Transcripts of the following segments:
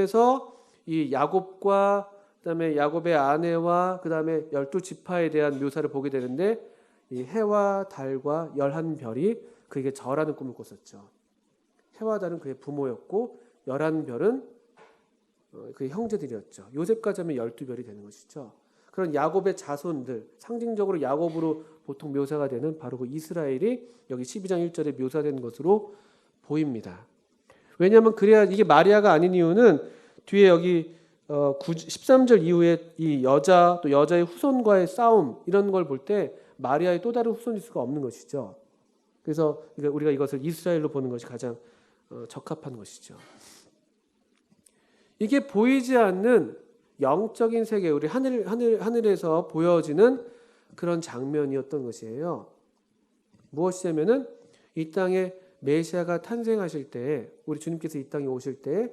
통해서 이 야곱과 그다음에 야곱의 아내와 그다음에 12지파에 대한 묘사를 보게 되는데 이 해와 달과 11별이 그에게 절하는 꿈을 꿨었죠. 해와 달은 그의 부모였고 11별은 그의 형제들이었죠. 요셉까지 하면 12별이 되는 것이죠. 그런 야곱의 자손들, 상징적으로 야곱으로 보통 묘사가 되는 바로 그 이스라엘이 여기 12장 1절에 묘사된 것으로 보입니다. 왜냐하면 그래야 이게 마리아가 아닌 이유는 뒤에 여기 13절 이후에 이 여자 또 여자의 후손과의 싸움 이런 걸 볼 때 마리아의 또 다른 후손일 수가 없는 것이죠. 그래서 우리가 이것을 이스라엘로 보는 것이 가장 적합한 것이죠. 이게 보이지 않는 영적인 세계, 우리 하늘에서 보여지는 그런 장면이었던 것이에요. 무엇이냐면은 이 땅에 메시아가 탄생하실 때, 우리 주님께서 이 땅에 오실 때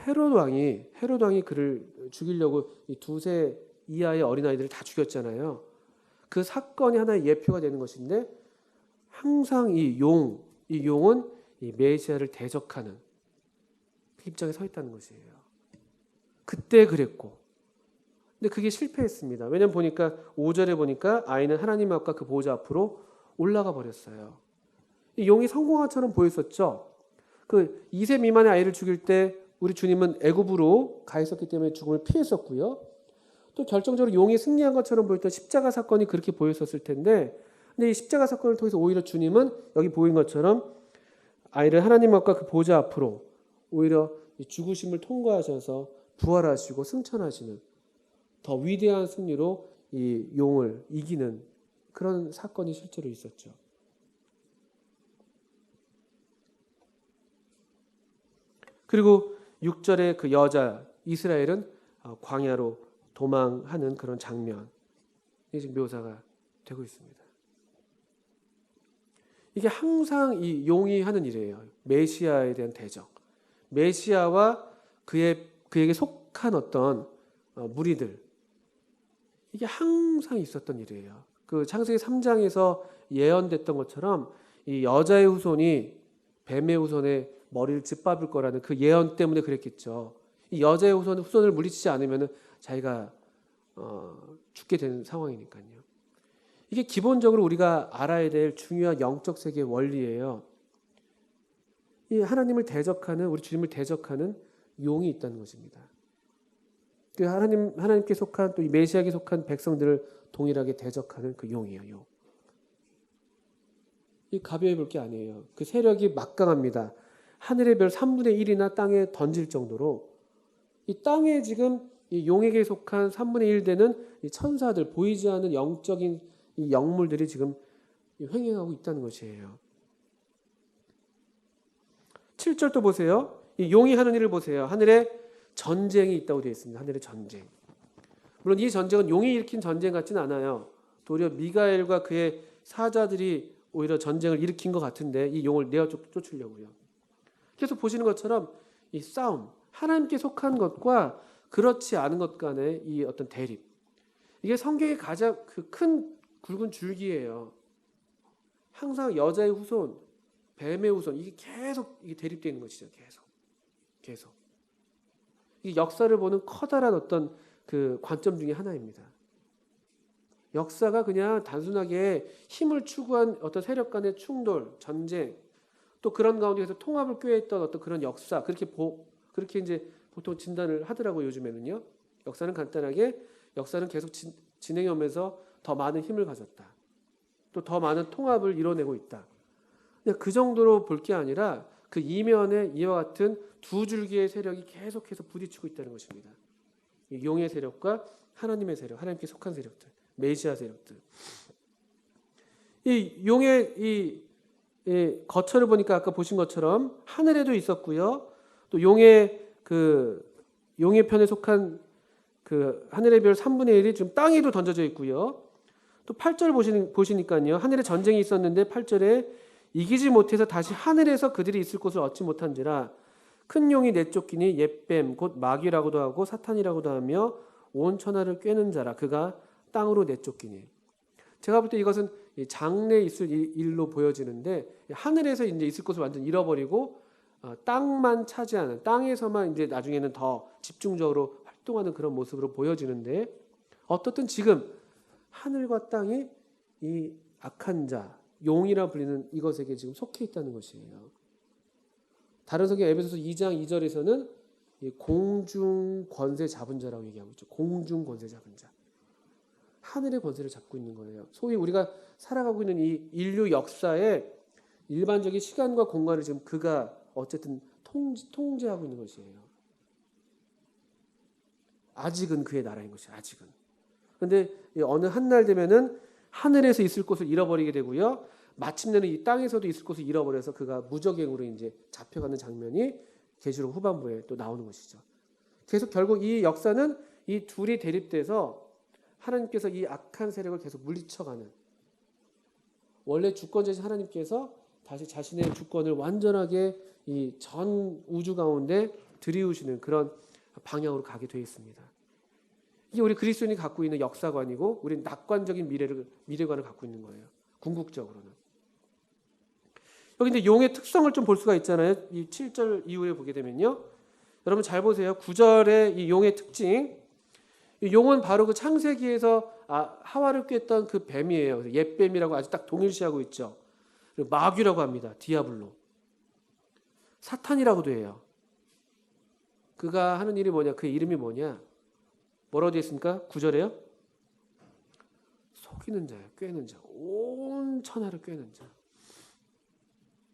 헤롯 왕이 그를 죽이려고 이 2세 이하의 어린아이들을 다 죽였잖아요. 그 사건이 하나의 예표가 되는 것인데 항상 이 용은 이 메시아를 대적하는 그 입장에 서 있다는 것이에요. 그때 그랬고, 근데 그게 실패했습니다. 왜냐면 보니까 5절에 보니까 아이는 하나님 앞과 그 보호자 앞으로 올라가 버렸어요. 이 용이 성공한 것처럼 보였었죠. 그 2세 미만의 아이를 죽일 때 우리 주님은 애굽으로 가 있었기 때문에 죽음을 피했었고요. 또 결정적으로 용이 승리한 것처럼 보였던 십자가 사건이 그렇게 보였었을 텐데, 근데 이 십자가 사건을 통해서 오히려 주님은 여기 보인 것처럼 아이를 하나님 앞과 그 보호자 앞으로 오히려 죽으심을 통과하셔서 부활하시고 승천하시는 더 위대한 승리로 이 용을 이기는 그런 사건이 실제로 있었죠. 그리고 6절에 그 여자 이스라엘은 광야로 도망하는 그런 장면이 지금 묘사가 되고 있습니다. 이게 항상 이 용이 하는 일이에요. 메시아에 대한 대적. 메시아와 그에게 속한 어떤 무리들. 이게 항상 있었던 일이에요. 그 창세기 3장에서 예언됐던 것처럼 이 여자의 후손이 뱀의 후손의 머리를 짓밟을 거라는 그 예언 때문에 그랬겠죠. 이 여자의 후손을 물리치지 않으면 자기가 죽게 되는 상황이니까요. 이게 기본적으로 우리가 알아야 될 중요한 영적 세계의 원리예요. 이 하나님을 대적하는, 우리 주님을 대적하는 용이 있다는 것입니다. 그 하나님께 속한 또 이 메시아에게 속한 백성들을 동일하게 대적하는 그 용이에요. 용. 이 가벼워 볼 게 아니에요. 그 세력이 막강합니다. 하늘의 별 3분의 1이나 땅에 던질 정도로 이 땅에 지금 이 용에게 속한 3분의 1 되는 이 천사들, 보이지 않는 영적인 이 영물들이 지금 횡행하고 있다는 것이에요. 7절도 보세요. 이 용이 하는 일을 보세요. 하늘에 전쟁이 있다고 되어 있습니다. 하늘의 전쟁. 물론 이 전쟁은 용이 일으킨 전쟁 같지는 않아요. 도리어 미가엘과 그의 사자들이 오히려 전쟁을 일으킨 것 같은데 이 용을 내어 쫓으려고요. 계속 보시는 것처럼 이 싸움, 하나님께 속한 것과 그렇지 않은 것 간의 이 어떤 대립. 이게 성경의 가장 그 큰 굵은 줄기예요. 항상 여자의 후손, 뱀의 후손, 이게 계속 이게 대립되어 있는 것이죠. 계속. 이 역사를 보는 커다란 어떤 그 관점 중에 하나입니다. 역사가 그냥 단순하게 힘을 추구한 어떤 세력 간의 충돌, 전쟁, 또 그런 가운데서 통합을 꾀했던 어떤 그런 역사, 그렇게 이제 보통 진단을 하더라고요. 요즘에는요. 역사는 계속 진행해 오면서 더 많은 힘을 가졌다. 또 더 많은 통합을 이뤄내고 있다. 그냥 그 정도로 볼 게 아니라 그 이면에 이와 같은 두 줄기의 세력이 계속해서 부딪히고 있다는 것입니다. 용의 세력과 하나님의 세력, 하나님께 속한 세력들, 메시아 세력들. 이 용의 이 거처를 보니까 아까 보신 것처럼 하늘에도 있었고요. 또 용의 편에 속한 그 하늘의 별 3분의 1이 지금 땅에도 던져져 있고요. 또 8절 보시니까요. 하늘에 전쟁이 있었는데 8절에 이기지 못해서 다시 하늘에서 그들이 있을 곳을 얻지 못한지라 큰 용이 내쫓기니 옛뱀 곧 마귀라고도 하고 사탄이라고도 하며 온 천하를 꿰는 자라 그가 땅으로 내쫓기니. 제가 볼 때 이것은 장래에 있을 일로 보여지는데 하늘에서 이제 있을 곳을 완전 잃어버리고 땅만 차지하는, 땅에서만 이제 나중에는 더 집중적으로 활동하는 그런 모습으로 보여지는데, 어떻든 지금 하늘과 땅이 이 악한 자, 용이라 불리는 이것에게 지금 속해 있다는 것이에요. 다른 성경 에베소서 2장 2절에서는 이 공중 권세 잡은 자라고 얘기하고 있죠. 공중 권세 잡은 자. 하늘의 권세를 잡고 있는 거예요. 소위 우리가 살아가고 있는 이 인류 역사의 일반적인 시간과 공간을 지금 그가 어쨌든 통제하고 있는 것이에요. 아직은 그의 나라인 것이에요. 아직은. 그런데 어느 한 날 되면은 하늘에서 있을 곳을 잃어버리게 되고요. 마침내는 이 땅에서도 있을 곳을 잃어버려서 그가 무적행으로 이제 잡혀가는 장면이 계시록 후반부에 또 나오는 것이죠. 계속 결국 이 역사는 이 둘이 대립돼서 하나님께서 이 악한 세력을 계속 물리쳐가는, 원래 주권자신 하나님께서 다시 자신의 주권을 완전하게 이 전 우주 가운데 들이우시는 그런 방향으로 가게 되어 있습니다. 이게 우리 그리스도인이 갖고 있는 역사관이고, 우리는 낙관적인 미래관을 갖고 있는 거예요. 궁극적으로는. 여기 이제 용의 특성을 좀 볼 수가 있잖아요. 이 7절 이후에 보게 되면요. 여러분 잘 보세요. 9절의 이 용의 특징. 이 용은 바로 그 창세기에서 하와를 꿰었던 그 뱀이에요. 옛뱀이라고 아주 딱 동일시하고 있죠. 그리고 마귀라고 합니다. 디아블로. 사탄이라고도 해요. 그가 하는 일이 뭐냐? 그의 이름이 뭐냐? 뭐라고 되어 있습니까? 9절에요. 속이는 자예요. 꿰는 자. 온 천하를 꿰는 자.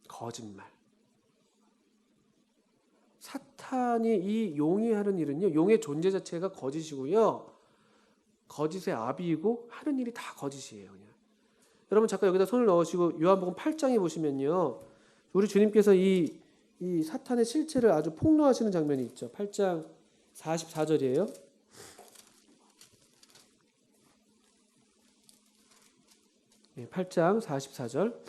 거짓말. 사탄이 이 용이 하는 일은요. 용의 존재 자체가 거짓이고요. 거짓의 아비이고 하는 일이 다 거짓이에요. 그냥. 여러분 잠깐 여기다 손을 넣으시고 요한복음 8장에 보시면요. 우리 주님께서 이 사탄의 실체를 아주 폭로하시는 장면이 있죠. 8장 44절이에요. 네, 8장 44절.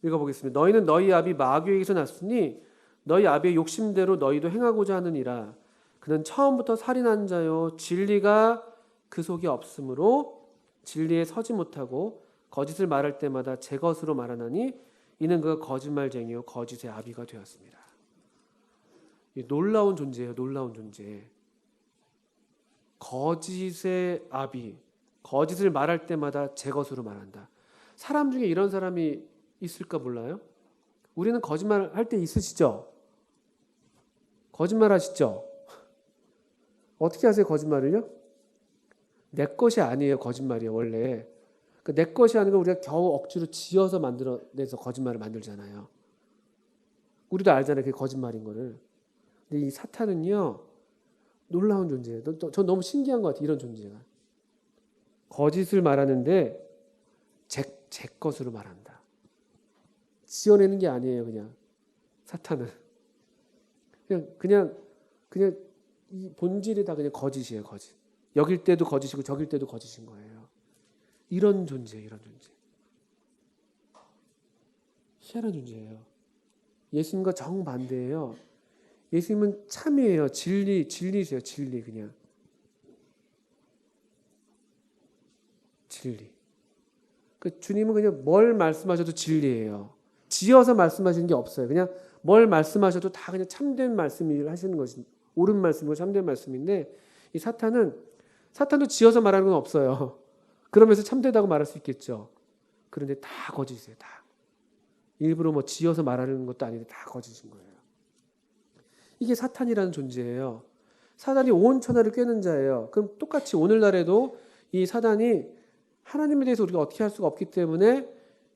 읽어보겠습니다. 너희는 너희 아비 마귀에게서 났으니 너희 아비의 욕심대로 너희도 행하고자 하느니라. 그는 처음부터 살인한 자요 진리가 그 속에 없으므로 진리에 서지 못하고 거짓을 말할 때마다 제 것으로 말하나니 이는 그가 거짓말쟁이요 거짓의 아비가 되었습니다. 놀라운 존재예요. 놀라운 존재. 거짓의 아비. 거짓을 말할 때마다 제 것으로 말한다. 사람 중에 이런 사람이 있을까 몰라요? 우리는 거짓말 할 때 있으시죠? 거짓말 하시죠? 어떻게 하세요? 거짓말을요? 내 것이 아니에요. 거짓말이에요. 원래. 내 것이 아닌 걸 우리가 겨우 억지로 지어서 만들어내서 거짓말을 만들잖아요. 우리도 알잖아요. 그게 거짓말인 거를. 근데 이 사탄은요. 놀라운 존재예요. 전 너무 신기한 것 같아요. 이런 존재가. 거짓을 말하는데 제 것으로 말한다. 지어내는 게 아니에요. 그냥 사탄은. 그냥 이 본질이 다 그냥 거짓이에요. 거짓. 여길 때도 거짓이고 저길 때도 거짓인 거예요. 이런 존재, 이런 존재. 희한한 존재예요. 예수님과 정반대예요. 예수님은 참이에요. 진리세요. 진리 그냥. 진리. 그 주님은 그냥 뭘 말씀하셔도 진리예요. 지어서 말씀하시는 게 없어요. 그냥 뭘 말씀하셔도 다 그냥 참된 말씀을 하시는 것이 옳은 말씀이고 참된 말씀인데 이 사탄도 지어서 말하는 건 없어요. 그러면서 참되다고 말할 수 있겠죠. 그런데 다 거짓이에요. 다. 일부러 뭐 지어서 말하는 것도 아닌데 다 거짓인 거예요. 이게 사탄이라는 존재예요. 사단이 온 천하를 꿰는 자예요. 그럼 똑같이 오늘날에도 이 사단이 하나님에 대해서 우리가 어떻게 할 수가 없기 때문에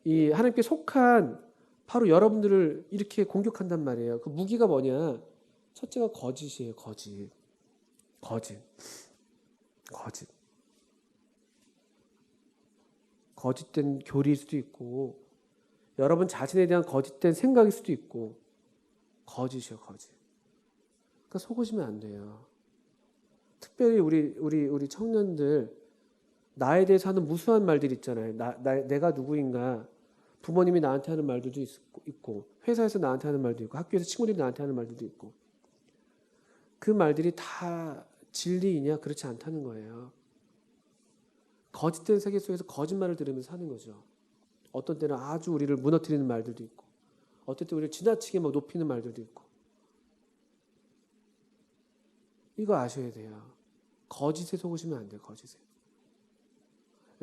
이 하나님께 속한 바로 여러분들을 이렇게 공격한단 말이에요. 그 무기가 뭐냐? 첫째가 거짓이에요. 거짓. 거짓된 교리일 수도 있고 여러분 자신에 대한 거짓된 생각일 수도 있고 거짓이요. 거짓. 그러니까 속으시면 안 돼요. 특별히 우리 청년들 나에 대해서 하는 무수한 말들이 있잖아요. 내가 누구인가. 부모님이 나한테 하는 말들도 있고 회사에서 나한테 하는 말도 있고 학교에서 친구들이 나한테 하는 말들도 있고 그 말들이 다 진리이냐? 그렇지 않다는 거예요. 거짓된 세계 속에서 거짓말을 들으면서 사는 거죠. 어떤 때는 아주 우리를 무너뜨리는 말들도 있고, 어떤 때 우리를 지나치게 막 높이는 말들도 있고. 이거 아셔야 돼요. 거짓에 속으시면 안 돼요. 거짓에.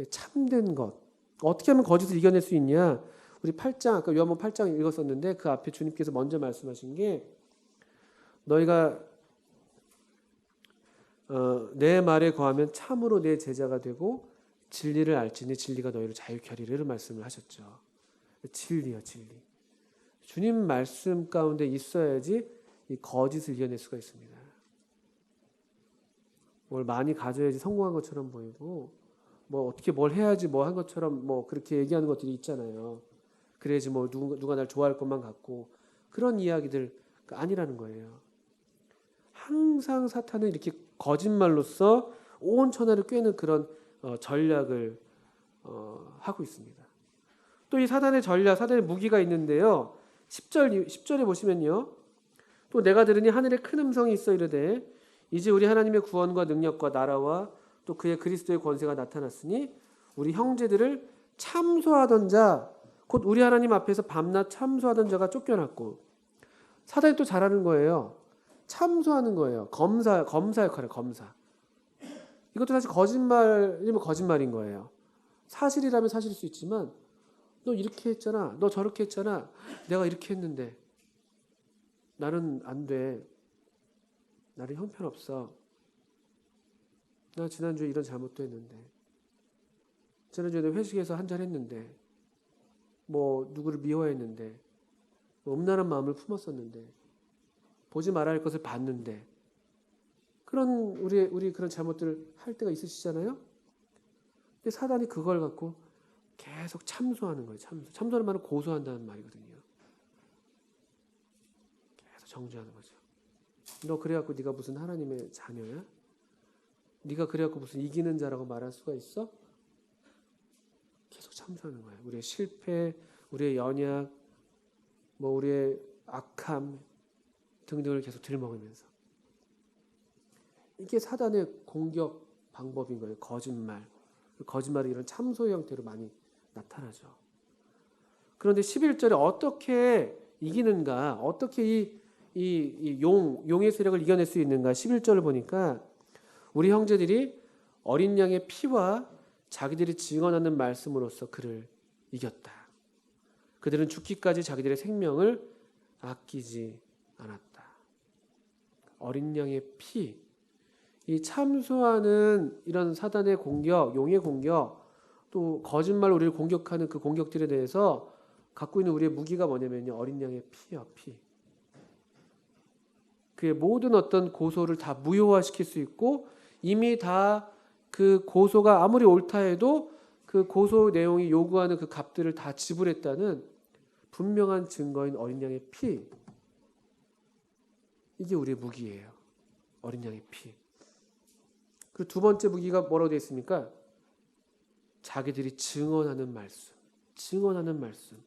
참된 것. 어떻게 하면 거짓을 이겨낼 수 있냐? 우리 8장, 아까 요한복음 8장 읽었었는데 그 앞에 주님께서 먼저 말씀하신 게 너희가 내 말에 거하면 참으로 내 제자가 되고 진리를 알지니 진리가 너희를 자유케 하리라 이런 말씀을 하셨죠. 진리요, 진리. 주님 말씀 가운데 있어야지 이 거짓을 이겨낼 수가 있습니다. 뭘 많이 가져야지 성공한 것처럼 보이고 뭐 어떻게 뭘 해야지 뭐 한 것처럼 뭐 그렇게 얘기하는 것들이 있잖아요. 그래야지 뭐 누가 날 좋아할 것만 같고 그런 이야기들 아니라는 거예요. 항상 사탄은 이렇게 거짓말로써 온 천하를 꿰는 그런 전략을 하고 있습니다. 또 이 사단의 전략, 사단의 무기가 있는데요. 10절에 보시면요. 또 내가 들으니 하늘에 큰 음성이 있어 이르되 이제 우리 하나님의 구원과 능력과 나라와 또 그의 그리스도의 권세가 나타났으니 우리 형제들을 참소하던 자, 곧 우리 하나님 앞에서 밤낮 참소하던 자가 쫓겨났고 사단이 또 잘하는 거예요. 참소하는 거예요. 검사 역할을 검사. 이것도 사실 거짓말이면 거짓말인 거예요. 사실이라면 사실일 수 있지만 너 이렇게 했잖아. 너 저렇게 했잖아. 내가 이렇게 했는데 나는 안 돼. 나는 형편없어. 나 지난주에 이런 잘못도 했는데 지난주에 회식에서 한잔 했는데 뭐 누구를 미워했는데 뭐 음란한 마음을 품었었는데 보지 말아야 할 것을 봤는데 그런 우리 그런 잘못들을 할 때가 있으시잖아요. 근데 사단이 그걸 갖고 계속 참소하는 거예요. 참소하는 말은 고소한다는 말이거든요. 계속 정죄하는 거죠. 너 그래갖고 네가 무슨 하나님의 자녀야? 네가 그래갖고 무슨 이기는 자라고 말할 수가 있어? 계속 참소하는 거예요. 우리의 실패, 우리의 연약, 뭐 우리의 악함 등등을 계속 들먹으면서 이게 사단의 공격 방법인 거예요. 거짓말이 이런 참소의 형태로 많이 나타나죠. 그런데 11절에 어떻게 이기는가, 어떻게 이 용의 세력을 이겨낼 수 있는가 11절을 보니까 우리 형제들이 어린 양의 피와 자기들이 증언하는 말씀으로써 그를 이겼다. 그들은 죽기까지 자기들의 생명을 아끼지 않았다. 어린 양의 피, 이 참소하는 이런 사단의 공격, 용의 공격, 또 거짓말로 우리를 공격하는 그 공격들에 대해서 갖고 있는 우리의 무기가 뭐냐면요. 어린 양의 피요, 피. 그의 모든 어떤 고소를 다 무효화시킬 수 있고 이미 다 그 고소가 아무리 옳다 해도 그 고소 내용이 요구하는 그 값들을 다 지불했다는 분명한 증거인 어린 양의 피. 이게 우리의 무기예요. 어린 양의 피. 그리고 두 번째 무기가 뭐라고 되어 있습니까? 자기들이 증언하는 말씀. 증언하는 말씀.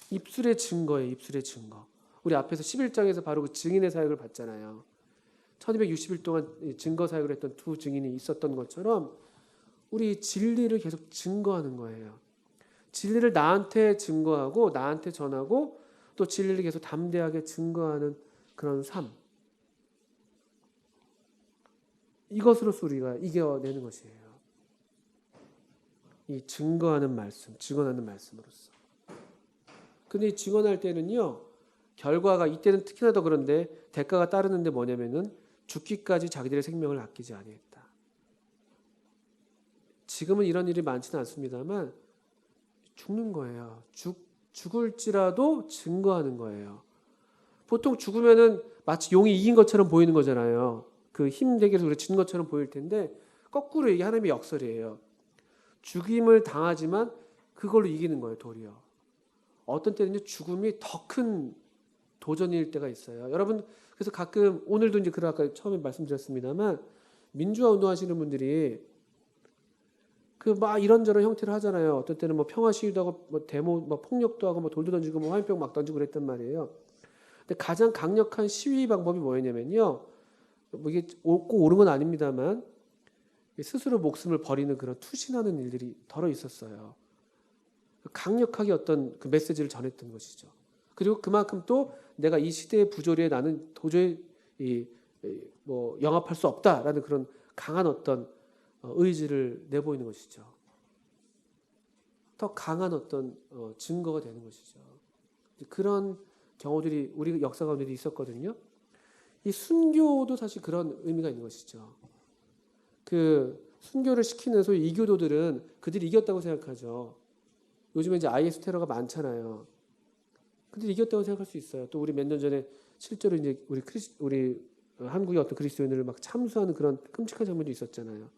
입술의 증거예요. 입술의 증거. 우리 앞에서 11장에서 바로 그 증인의 사역을 봤잖아요. 1260일 동안 증거 사역을 했던 두 증인이 있었던 것처럼 우리 진리를 계속 증거하는 거예요. 진리를 나한테 증거하고 나한테 전하고 또 진리를 계속 담대하게 증거하는 그런 삶. 이것으로서 우리가 이겨내는 것이에요. 이 증거하는 말씀, 증언하는 말씀으로써. 근데 이 증언할 때는요. 결과가 이때는 특히나 더 그런데 대가가 따르는데 뭐냐면은 죽기까지 자기들의 생명을 아끼지 아니했다. 지금은 이런 일이 많지는 않습니다만 죽는 거예요. 죽을지라도 증거하는 거예요. 보통 죽으면은 마치 용이 이긴 것처럼 보이는 거잖아요. 그 힘대결에서 우리가 진 것처럼 보일 텐데 거꾸로 이게 하나님의 역설이에요. 죽임을 당하지만 그걸로 이기는 거예요. 도리어. 어떤 때는요 죽음이 더 큰 도전일 때가 있어요. 여러분 그래서 가끔 오늘도 이제 그 아까 처음에 말씀드렸습니다만 민주화 운동하시는 분들이 그 막 이런저런 형태를 하잖아요. 어떤 때는 뭐 평화 시위도 하고 뭐 데모 뭐 폭력도 하고 뭐 돌도 던지고 뭐 화염병 막 던지고 그랬단 말이에요. 근데 가장 강력한 시위 방법이 뭐였냐면요. 뭐 이게 꼭 옳은 건 아닙니다만 스스로 목숨을 버리는 그런 투신하는 일들이 덜어 있었어요. 강력하게 어떤 그 메시지를 전했던 것이죠. 그리고 그만큼 또 내가 이 시대의 부조리에 나는 도저히 뭐 영합할 수 없다라는 그런 강한 어떤 의지를 내보이는 것이죠. 더 강한 어떤 증거가 되는 것이죠. 그런 경우들이 우리 역사 가운데 있었거든요. 이 순교도 사실 그런 의미가 있는 것이죠. 그 순교를 시키는 소위 이교도들은 그들이 이겼다고 생각하죠. 요즘에 이제 IS 테러가 많잖아요. 그들이 이겼다고 생각할 수 있어요. 또 우리 몇 년 전에 실제로 이제 우리 한국의 어떤 그리스도인을 막 참수하는 그런 끔찍한 장면도 있었잖아요.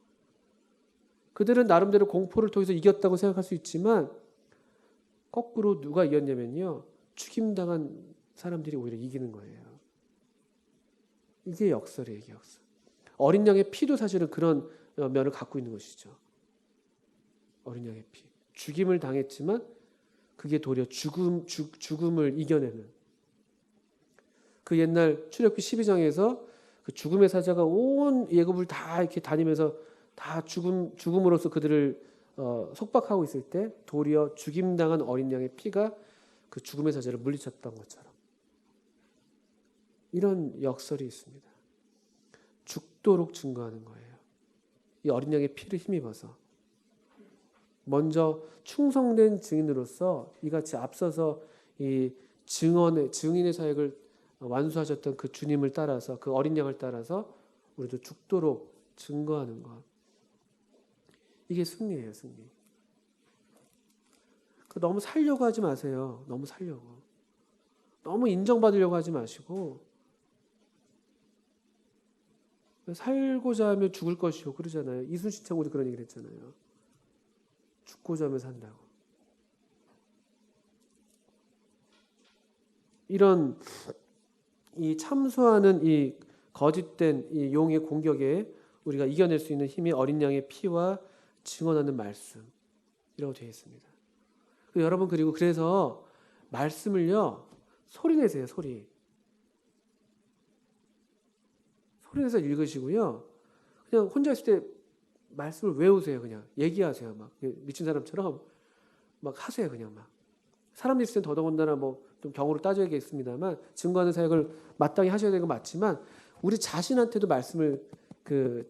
그들은 나름대로 공포를 통해서 이겼다고 생각할 수 있지만 거꾸로 누가 이겼냐면요. 죽임당한 사람들이 오히려 이기는 거예요. 이게 역설이에요. 이게 역설. 어린 양의 피도 사실은 그런 면을 갖고 있는 것이죠. 어린 양의 피. 죽임을 당했지만 그게 도리어 죽음을 이겨내는. 그 옛날 출애굽기 12장에서 그 죽음의 사자가 온 애굽을 다 이렇게 다니면서 다 죽음으로써 그들을 속박하고 있을 때 도리어 죽임당한 어린 양의 피가 그 죽음의 사자를 물리쳤던 것처럼 이런 역설이 있습니다. 죽도록 증거하는 거예요. 이 어린 양의 피를 힘입어서 먼저 충성된 증인으로서 이같이 앞서서 이 증인의 사역을 완수하셨던 그 주님을 따라서 그 어린 양을 따라서 우리도 죽도록 증거하는 것. 이게 승리예요, 승리. 너무 살려고 하지 마세요. 너무 살려고. 너무 인정받으려고 하지 마시고 살고자 하면 죽을 것이요 그러잖아요. 이순신 장군이 그런 얘기를 했잖아요. 죽고자 하면 산다고. 이런 이 참수하는 이 거짓된 이 용의 공격에 우리가 이겨낼 수 있는 힘이 어린 양의 피와 증언하는 말씀이라고 되어 있습니다. 여러분 그리고 그래서 말씀을요 소리 내세요. 소리 내서 읽으시고요. 그냥 혼자 있을 때 말씀을 외우세요. 그냥 얘기하세요. 막 미친 사람처럼 막 하세요. 그냥 막 사람들이 있을 땐 더더군다나 뭐 좀 경우를 따져야겠습니다만 증거하는 사역을 마땅히 하셔야 되는 건 맞지만 우리 자신한테도 말씀을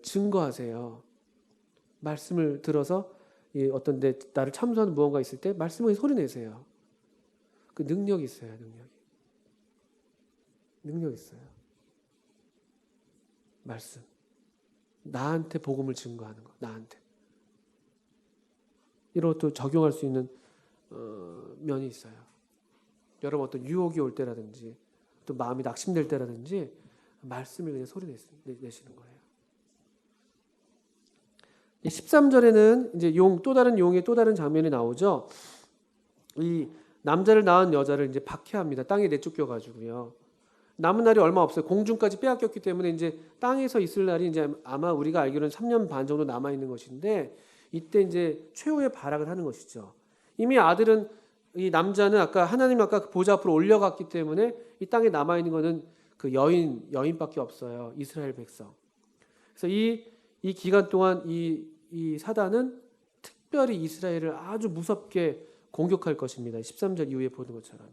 증거하세요. 말씀을 들어서 어떤 나를 참소하는 무언가 있을 때 말씀을 소리 내세요. 그 능력이 있어요. 능력 있어요. 말씀. 나한테 복음을 증거하는 거. 나한테. 이런 것도 적용할 수 있는 면이 있어요. 여러분 어떤 유혹이 올 때라든지 또 마음이 낙심될 때라든지 말씀을 그냥 소리 내시는 거예요. 13절에는 이제 또 다른 용의 또 다른 장면이 나오죠. 이 남자를 낳은 여자를 이제 박해합니다. 땅에 내쫓겨 가지고요. 남은 날이 얼마 없어요. 공중까지 빼앗겼기 때문에 이제 땅에서 있을 날이 이제 아마 우리가 알기로는 3년 반 정도 남아 있는 것인데 이때 이제 최후의 발악을 하는 것이죠. 이미 아들은 이 남자는 하나님 그 보좌 앞으로 올려갔기 때문에 이 땅에 남아 있는 것은 그 여인밖에 없어요. 이스라엘 백성. 그래서 이 기간 동안 이 사단은 특별히 이스라엘을 아주 무섭게 공격할 것입니다. 13절 이후에 보는 것처럼.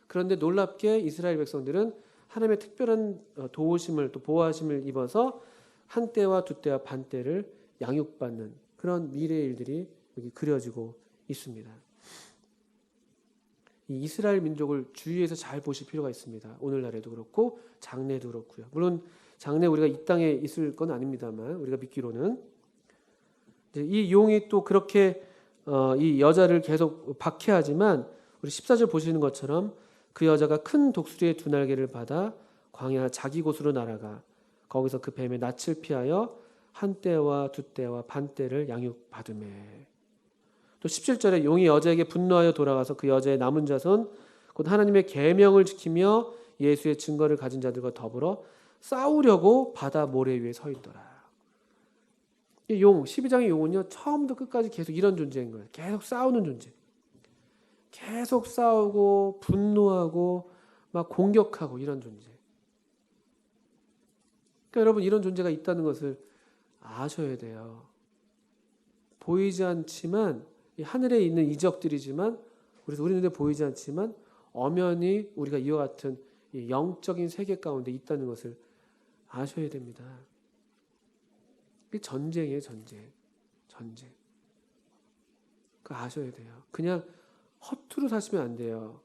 그런데 놀랍게 이스라엘 백성들은 하나님의 특별한 도우심을 또 보호하심을 입어서 한 때와 두 때와 반 때를 양육받는 그런 미래의 일들이 여기 그려지고 있습니다. 이 이스라엘 민족을 주의해서 잘 보실 필요가 있습니다. 오늘날에도 그렇고 장래도 그렇고요. 물론 장래 우리가 이 땅에 있을 건 아닙니다만 우리가 믿기로는 이 용이 또 그렇게 이 여자를 계속 박해하지만 우리 14절 보시는 것처럼 그 여자가 큰 독수리의 두 날개를 받아 광야 자기 곳으로 날아가 거기서 그 뱀의 낯을 피하여 한 때와 두 때와 반 때를 양육받으매. 또 17절에 용이 여자에게 분노하여 돌아가서 그 여자의 남은 자손 곧 하나님의 계명을 지키며 예수의 증거를 가진 자들과 더불어 싸우려고 바다 모래 위에 서 있더라. 이 12장의 용은요 처음부터 끝까지 계속 이런 존재인 거예요. 계속 싸우는 존재. 계속 싸우고 분노하고 막 공격하고 이런 존재. 그러니까 여러분 이런 존재가 있다는 것을 아셔야 돼요. 보이지 않지만 이 하늘에 있는 이적들이지만 우리 눈에 보이지 않지만 엄연히 우리가 이와 같은 이 영적인 세계 가운데 있다는 것을 아셔야 됩니다. 이게 전쟁이에요, 전쟁. 그거 아셔야 돼요. 그냥 허투루 사시면 안 돼요.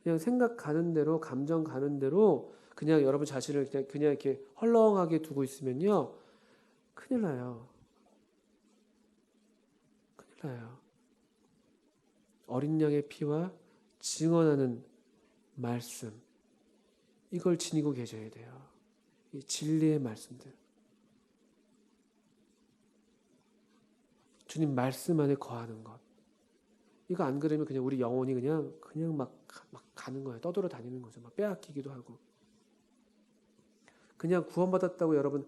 그냥 생각 가는 대로, 감정 가는 대로 그냥 여러분 자신을 그냥 이렇게 헐렁하게 두고 있으면요, 큰일 나요. 어린 양의 피와 증언하는 말씀, 이걸 지니고 계셔야 돼요. 이 진리의 말씀들. 주님 말씀 안에 거하는 것. 이거 안 그러면 그냥 우리 영혼이 그냥 막 가는 거예요. 떠돌아 다니는 거죠. 막 빼앗기기도 하고. 그냥 구원받았다고 여러분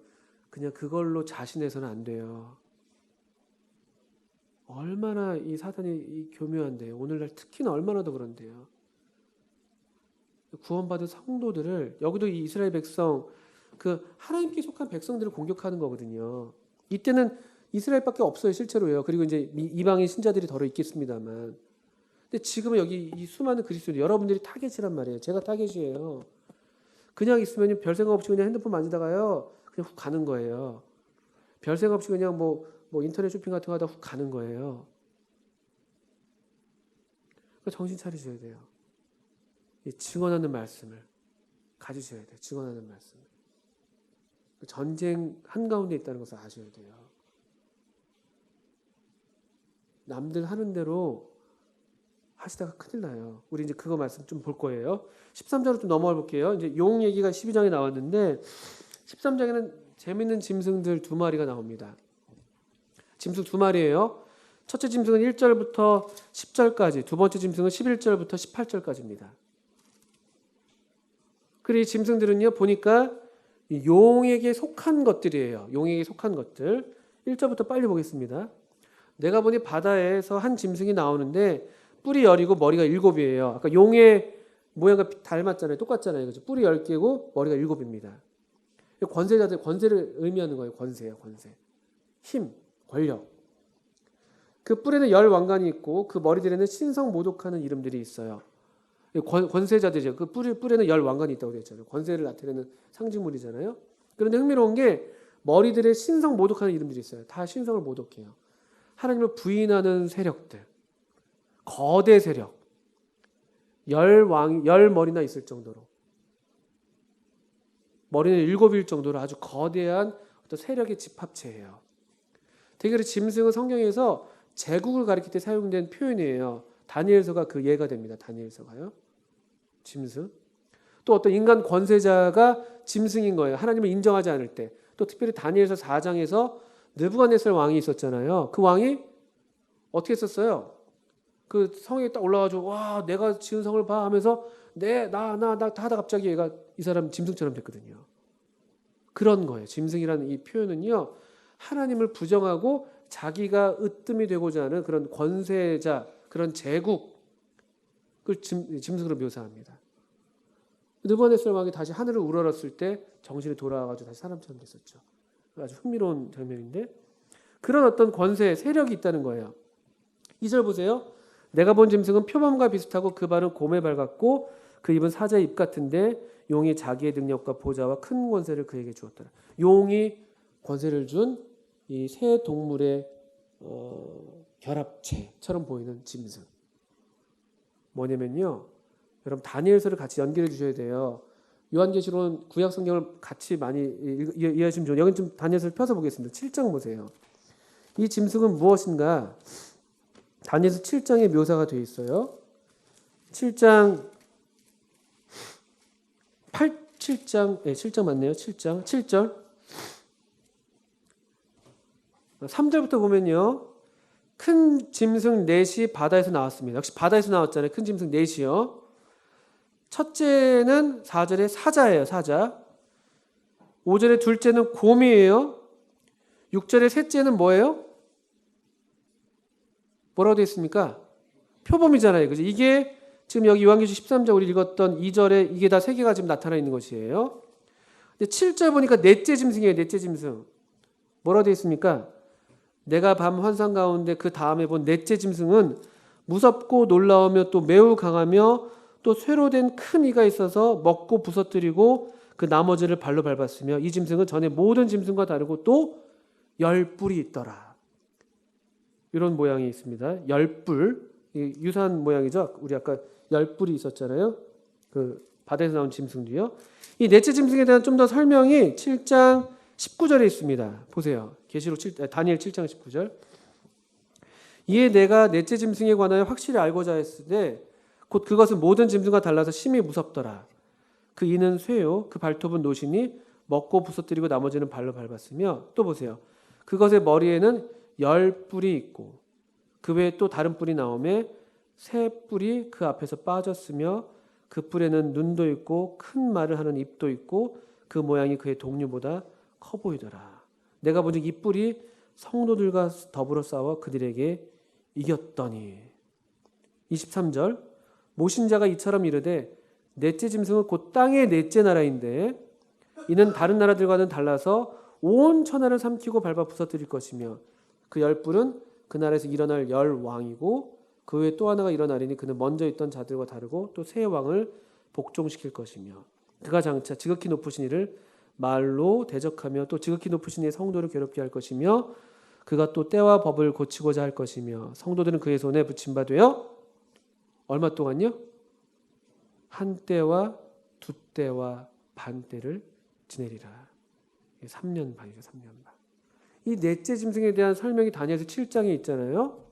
그냥 그걸로 자신해서는 안 돼요. 얼마나 이 사단이 교묘한데요. 오늘날 특히나 얼마나 더 그런데요. 구원받은 성도들을, 여기도 이 이스라엘 백성, 그 하나님께 속한 백성들을 공격하는 거거든요. 이때는 이스라엘밖에 없어요, 실제로요. 그리고 이제 이방인 신자들이 더러 있겠습니다만. 근데 지금은 여기 이 수많은 그리스도인들, 여러분들이 타겟이란 말이에요. 제가 타겟이에요. 그냥 있으면 별 생각 없이 그냥 핸드폰 만지다가요, 그냥 훅 가는 거예요. 별 생각 없이 그냥 뭐 인터넷 쇼핑 같은 거 하다 훅 가는 거예요. 그러니까 정신 차리셔야 돼요. 이 증언하는 말씀을 가지셔야 돼요. 증언하는 말씀. 전쟁 한가운데 있다는 것을 아셔야 돼요. 남들 하는 대로 하시다가 큰일 나요. 우리 이제 그거 말씀 좀 볼 거예요. 13장으로 좀 넘어가 볼게요. 이제 용 얘기가 12장에 나왔는데 13장에는 재밌는 짐승들 2마리가 나옵니다. 짐승 2마리예요. 첫째 짐승은 1절부터 10절까지, 두 번째 짐승은 11절부터 18절까지입니다. 그리고 이 짐승들은요, 보니까 용에게 속한 것들이에요. 용에게 속한 것들. 1절부터 빨리 보겠습니다. 내가 보니 바다에서 한 짐승이 나오는데 뿔이 10이고 머리가 7이에요. 아까 용의 모양과 닮았잖아요. 똑같잖아요. 그죠? 뿔이 10개고 머리가 7입니다. 권세자들, 권세를 의미하는 거예요. 권세예요. 권세. 힘, 권력. 그 뿔에는 10왕관이 있고 그 머리들에는 신성 모독하는 이름들이 있어요. 권세자들이죠. 그 뿔에는 10왕관이 있다고 그랬잖아요. 권세를 나타내는 상징물이잖아요. 그런데 흥미로운 게 머리들에 신성 모독하는 이름들이 있어요. 다 신성을 모독해요. 하나님을 부인하는 세력들, 거대 세력, 10머리나 있을 정도로, 머리는 7일 정도로 아주 거대한 어떤 세력의 집합체예요. 대개로 짐승은 성경에서 제국을 가리킬 때 사용된 표현이에요. 다니엘서가 그 예가 됩니다. 다니엘서가요. 짐승. 또 어떤 인간 권세자가 짐승인 거예요. 하나님을 인정하지 않을 때. 또 특별히 다니엘서 4장에서 느부갓네살 왕이 있었잖아요. 그 왕이 어떻게 했었어요? 그 성에 딱 올라가지고 와 내가 지은 성을 봐 하면서 나 하다 갑자기 얘가 이 사람 짐승처럼 됐거든요. 그런 거예요. 짐승이라는 이 표현은요, 하나님을 부정하고 자기가 으뜸이 되고자 하는 그런 권세자, 그런 제국을 짐승으로 묘사합니다. 느부갓네살 왕이 다시 하늘을 우러렀을 때 정신이 돌아와가지고 다시 사람처럼 됐었죠. 아주 흥미로운 장면인데, 그런 어떤 권세, 세력이 있다는 거예요. 2절 보세요. 내가 본 짐승은 표범과 비슷하고 그 발은 곰의 발 같고 그 입은 사자의 입 같은데 용이 자기의 능력과 보좌와 큰 권세를 그에게 주었더라. 용이 권세를 준 이 세 동물의 결합체처럼 보이는 짐승. 뭐냐면요, 여러분 다니엘서를 같이 연결해 주셔야 돼요. 요한계시록은 구약 성경을 같이 많이 이해하시면 좋아요. 여기 좀 다니엘서를 펴서 보겠습니다. 7장 보세요. 이 짐승은 무엇인가? 다니엘서 7장에 묘사가 되어 있어요. 7장 7장 맞네요. 7절 3절부터 보면요, 큰 짐승 넷이 바다에서 나왔습니다. 역시 바다에서 나왔잖아요. 큰 짐승 넷이요. 첫째는 4절에 사자예요. 사자. 5절에 둘째는 곰이에요. 6절에 셋째는 뭐예요? 뭐라고 되어 있습니까? 표범이잖아요. 그죠? 이게 지금 여기 요한계시록 13장 우리 읽었던 2절에 이게 다 세 개가 지금 나타나 있는 것이에요. 근데 7절 보니까 넷째 짐승이에요. 넷째 짐승. 뭐라고 되어 있습니까? 내가 밤 환상 가운데 그 다음에 본 넷째 짐승은 무섭고 놀라우며 또 매우 강하며 또 쇠로 된 큰 이가 있어서 먹고 부서뜨리고 그 나머지를 발로 밟았으며 이 짐승은 전에 모든 짐승과 다르고 또 10뿔이 있더라. 이런 모양이 있습니다. 10뿔. 유사한 모양이죠. 우리 아까 10뿔이 있었잖아요. 그 바다에서 나온 짐승도요. 이 넷째 짐승에 대한 좀 더 설명이 7장 19절에 있습니다. 보세요. 다니엘 7장 19절. 이에 내가 넷째 짐승에 관하여 확실히 알고자 했으되 곧 그것은 모든 짐승과 달라서 심히 무섭더라. 그 이는 쇠요 그 발톱은 노시니 먹고 부서뜨리고 나머지는 발로 밟았으며 또 보세요. 그것의 머리에는 10뿔이 있고 그 외에 또 다른 뿔이 나오매 새 뿔이 그 앞에서 빠졌으며 그 뿔에는 눈도 있고 큰 말을 하는 입도 있고 그 모양이 그의 동류보다 커 보이더라. 내가 보니 이 뿔이 성도들과 더불어 싸워 그들에게 이겼더니 23절 모신자가 이처럼 이르되 넷째 짐승은 곧 땅의 넷째 나라인데 이는 다른 나라들과는 달라서 온 천하를 삼키고 밟아 부서뜨릴 것이며 그 10뿔은 그 나라에서 일어날 10왕이고 그 외에 또 하나가 일어나리니 그는 먼저 있던 자들과 다르고 또 새 왕을 복종시킬 것이며 그가 장차 지극히 높으신 이를 말로 대적하며 또 지극히 높으신 이의 성도를 괴롭게 할 것이며 그가 또 때와 법을 고치고자 할 것이며 성도들은 그의 손에 붙임 바 되어 얼마 동안요? 한 때와 두 때와 반 때를 지내리라. 3년 반이죠. 3년 반. 이 넷째 짐승에 대한 설명이 다니엘서 7장에 있잖아요.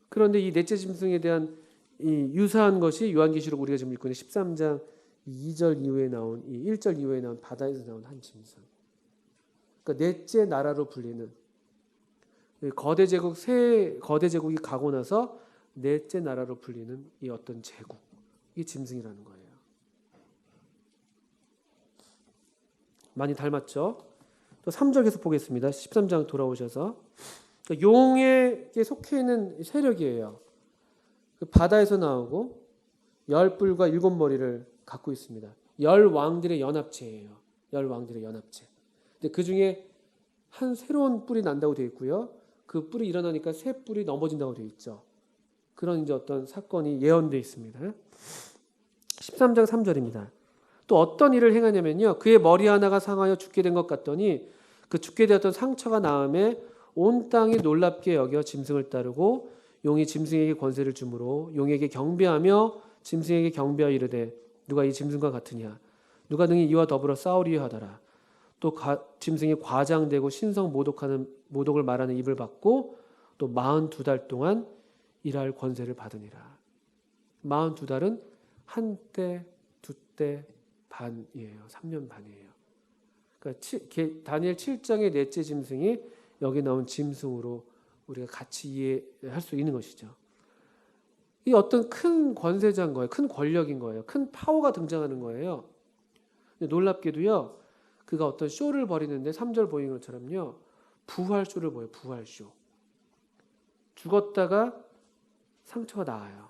그런데 이 넷째 짐승에 대한 이 유사한 것이 요한계시록 우리가 지금 읽고 있는 13장 2절 이후에 나온 이 1절 이후에 나온 바다에서 나온 한 짐승. 그러니까 넷째 나라로 불리는 거대 제국 새 거대 제국이 가고 나서 넷째 나라로 불리는 이 어떤 제국, 이 짐승이라는 거예요. 많이 닮았죠? 또 3절 계속 보겠습니다. 13장 돌아오셔서 용에게 속해 있는 세력이에요. 그 바다에서 나오고 10뿔과 7머리를 갖고 있습니다. 10왕들의 연합체예요. 10왕들의 연합체. 근데 그 중에 한 새로운 뿔이 난다고 되어 있고요. 그 뿔이 일어나니까 새 뿔이 넘어진다고 되어 있죠. 그런 이제 어떤 사건이 예언되어 있습니다. 13장 3절입니다. 또 어떤 일을 행하냐면요. 그의 머리 하나가 상하여 죽게 된 것 같더니 그 죽게 되었던 상처가 나음에 온 땅이 놀랍게 여겨 짐승을 따르고 용이 짐승에게 권세를 주므로 용에게 경배하며 짐승에게 경배하여 이르되 누가 이 짐승과 같으냐 누가 능히 이와 더불어 싸우리요 하더라. 또 짐승이 과장되고 신성 모독을 말하는 입을 받고 또 42달 동안 일할 권세를 받으니라. 42달은 한때, 두때 반이에요. 3년 반이에요. 그러니까 다니엘 7장의 넷째 짐승이 여기 나온 짐승으로 우리가 같이 이해할 수 있는 것이죠. 이 어떤 큰 권세자인 거예요. 큰 권력인 거예요. 큰 파워가 등장하는 거예요. 근데 놀랍게도요. 그가 어떤 쇼를 벌이는데 3절 보이는 것처럼요. 부활쇼를 보여요. 부활쇼. 죽었다가 상처가 나아요.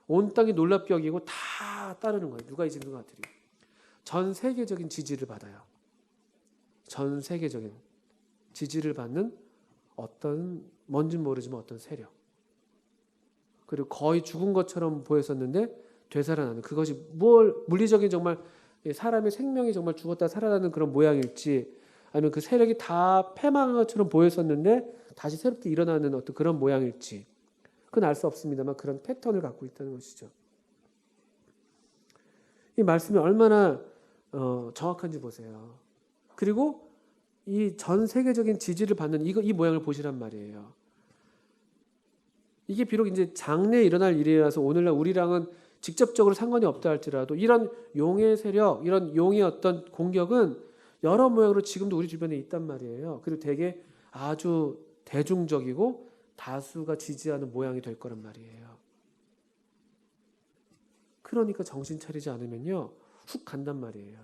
온 땅이 놀랍게 여기고 다 따르는 거예요. 누가 이 짐승과 같으리. 전 세계적인 지지를 받아요. 전 세계적인 지지를 받는 어떤 뭔지 모르지만 어떤 세력. 그리고 거의 죽은 것처럼 보였었는데 되살아나는 그것이 물리적인 정말 사람의 생명이 정말 죽었다 살아나는 그런 모양일지 아니면 그 세력이 다 패망한 것처럼 보였었는데 다시 새롭게 일어나는 어떤 그런 모양일지 그건 알 수 없습니다만 그런 패턴을 갖고 있다는 것이죠. 이 말씀이 얼마나 정확한지 보세요. 그리고 이 전 세계적인 지지를 받는 이 모양을 보시란 말이에요. 이게 비록 이제 장래에 일어날 일이라서 오늘날 우리랑은 직접적으로 상관이 없다 할지라도 이런 용의 세력, 이런 용의 어떤 공격은 여러 모양으로 지금도 우리 주변에 있단 말이에요. 그리고 되게 아주 대중적이고 다수가 지지하는 모양이 될 거란 말이에요. 그러니까 정신 차리지 않으면요. 훅 간단 말이에요.